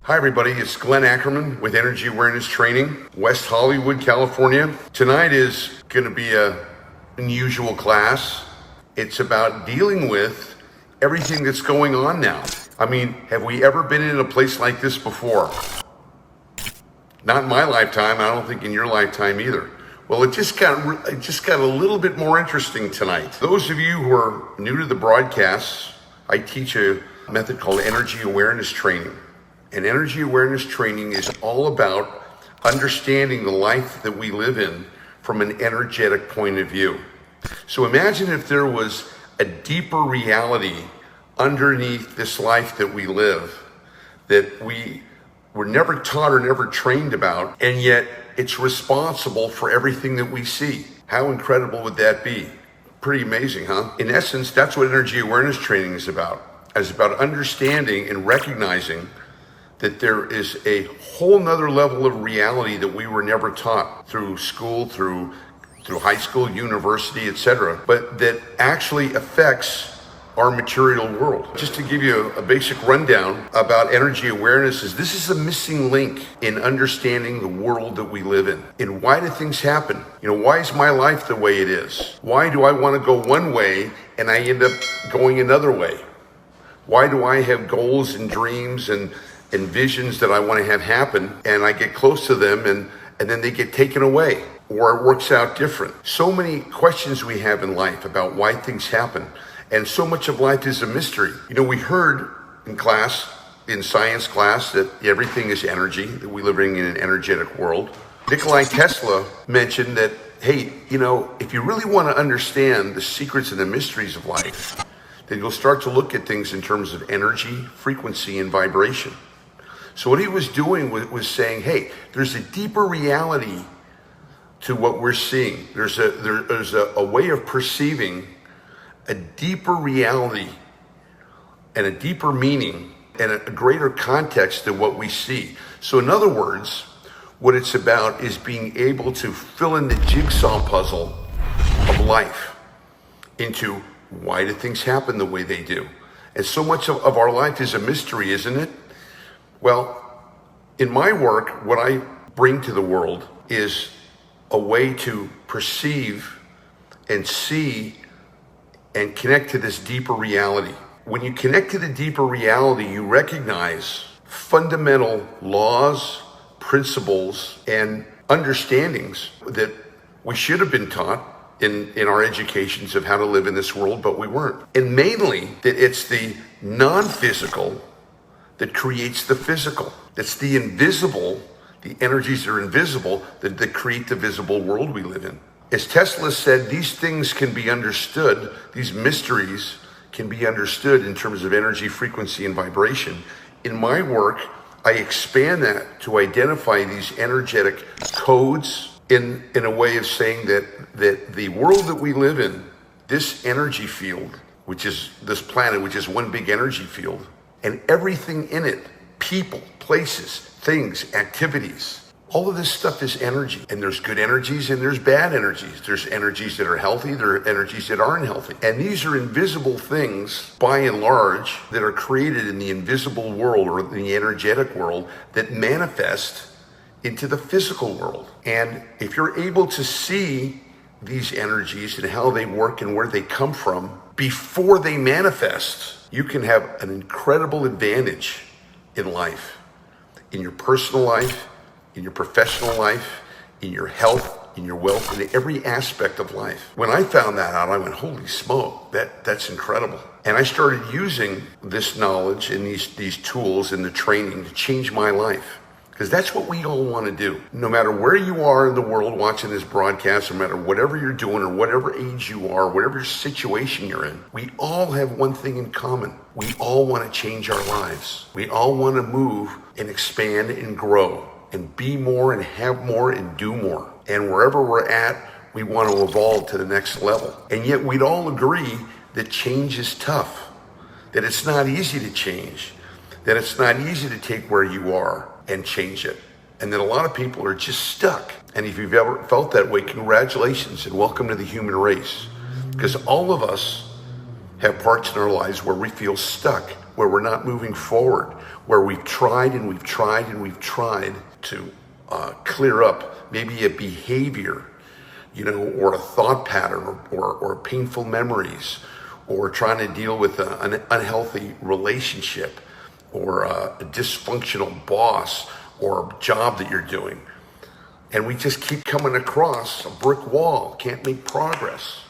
Hi everybody, it's Glenn Ackerman with Energy Awareness Training, West Hollywood, California. Tonight is going to be an unusual class. It's about dealing with everything that's going on now. I mean, have we ever been in a place like this before? Not in my lifetime, I don't think in your lifetime either. Well, it just got a little bit more interesting tonight. Those of you who are new to the broadcasts, I teach a method called Energy Awareness Training. And Energy Awareness Training is all about understanding the life that we live in from an energetic point of view. So imagine if there was a deeper reality underneath this life that we live, that we were never taught or never trained about, and yet it's responsible for everything that we see. How incredible would that be? Pretty amazing, huh? In essence, that's what Energy Awareness Training is about. It's about understanding and recognizing that there is a whole nother level of reality that we were never taught through school, through high school, university, etc., but that actually affects our material world. Just to give you a basic rundown about energy awareness, this is the missing link in understanding the world that we live in. And why do things happen? Why is my life the way it is? Why do I want to go one way and I end up going another way? Why do I have goals and dreams and visions that I want to have happen, and I get close to them and then they get taken away, or it works out different? So many questions we have in life about why things happen, and so much of life is a mystery. We heard in class, in science class, that everything is energy, that we live in an energetic world. Nikola Tesla mentioned that, hey, if you really want to understand the secrets and the mysteries of life, then you'll start to look at things in terms of energy, frequency, and vibration. So what he was doing was saying, hey, there's a deeper reality to what we're seeing. There's a way of perceiving a deeper reality and a deeper meaning and a greater context than what we see. So in other words, what it's about is being able to fill in the jigsaw puzzle of life into why do things happen the way they do. And so much of our life is a mystery, isn't it? Well, in my work, what I bring to the world is a way to perceive and see and connect to this deeper reality. When you connect to the deeper reality, you recognize fundamental laws, principles, and understandings that we should have been taught in our educations of how to live in this world, but we weren't. And mainly that it's the non-physical that creates the physical. That's the invisible, the energies that are invisible that create the visible world we live in. As Tesla said, these things can be understood, these mysteries can be understood in terms of energy, frequency, and vibration. In my work, I expand that to identify these energetic codes in a way of saying that the world that we live in, this energy field, which is this planet, which is one big energy field, and everything in it, people, places, things, activities, all of this stuff is energy. And there's good energies and there's bad energies. There's energies that are healthy, there are energies that aren't healthy. And these are invisible things, by and large, that are created in the invisible world or in the energetic world that manifest into the physical world. And if you're able to see these energies and how they work and where they come from before they manifest, you can have an incredible advantage in life, in your personal life, in your professional life, in your health, in your wealth, in every aspect of life. When I found that out, I went, holy smoke, that's incredible. And I started using this knowledge and these tools and the training to change my life. Because that's what we all want to do. No matter where you are in the world watching this broadcast, no matter whatever you're doing or whatever age you are, whatever situation you're in, we all have one thing in common. We all want to change our lives. We all want to move and expand and grow and be more and have more and do more. And wherever we're at, we want to evolve to the next level. And yet we'd all agree that change is tough, that it's not easy to change, that it's not easy to take where you are and change it. And that a lot of people are just stuck. And if you've ever felt that way, congratulations and welcome to the human race. Because all of us have parts in our lives where we feel stuck, where we're not moving forward, where we've tried and we've tried and we've tried to clear up maybe a behavior, or a thought pattern, or painful memories, or trying to deal with an unhealthy relationship, or a dysfunctional boss, or job that you're doing. And we just keep coming across a brick wall, can't make progress.